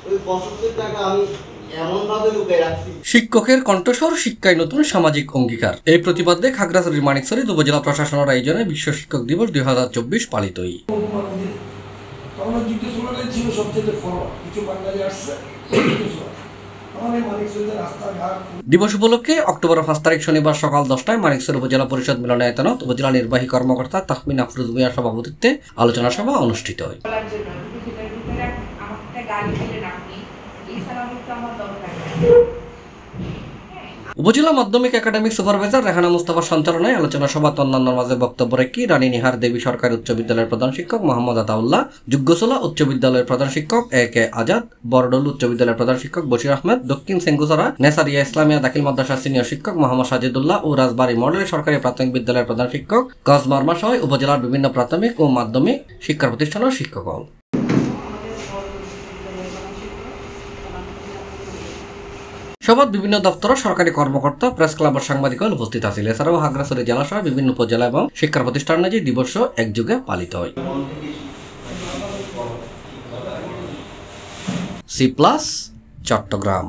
ওই 75 টাকা আমি এমনভাবে লুকিয়ে রাখছি। শিক্ষকের কণ্ঠস্বর শিক্ষায় নতুন সামাজিক অঙ্গীকার। এই প্রতিবাদে খাগড়াছড়ির মানিকছড়ি উপজেলা প্রশাসনের আয়োজনে বিশ্ব শিক্ষক দিবস 2024 পালিত হয়। দিবস উপলক্ষে অক্টোবর 5 তারিখ শনিবার সকাল 10টায় মানিকছড়ি উপজেলা পরিষদ মিলনায়তনত উপজেলা নির্বাহী কর্মকর্তা তাহমিন আফরোজ মিয়ার সভাপতিত্বে আলোচনা সভা অনুষ্ঠিত হয়। উপজেলা মাধ্যমিক একাডেমিক সুপারভাইজার রেহানা মুস্তাফার সঞ্চালনায় আলোচনা সভায় অন্যান্যের মাঝে বক্তব্য রেখে রানী নিহার দেবী সরকারি উচ্চ বিদ্যালয়ের প্রধান শিক্ষক মোহাম্মদ আতাউল্লাহ, যুগ্যসোলা উচ্চ বিদ্যালয়ের প্রধান শিক্ষক A.K. আজাদ, বরডল উচ্চ বিদ্যালয়ের প্রধান শিক্ষক বশির আহমেদ, দক্ষিণ সেঙ্গুসরা নেসারিয়া ইসলামিয়া দাখিল মাদ্রাসার সিনিয়র শিক্ষক মোহাম্মদ সাজিদুল্লাহ ও রাজবাড়ী মডেল সরকারি প্রাথমিক বিদ্যালয়ের প্রধান শিক্ষক কস মার্মা সহ উপজেলার বিভিন্ন প্রাথমিক ও মাধ্যমিক শিক্ষা প্রতিষ্ঠানের শিক্ষক। সভায় বিভিন্ন দপ্তরের সরকারি কর্মকর্তা, প্রেস ক্লাবের সাংবাদিকরা উপস্থিত আছেন। এছাড়াও খাগড়াছড়ি জেলা সহ বিভিন্ন উপজেলা এবং শিক্ষা প্রতিষ্ঠানে যে দিবস একযোগে পালিত হয়। C+ চট্টগ্রাম।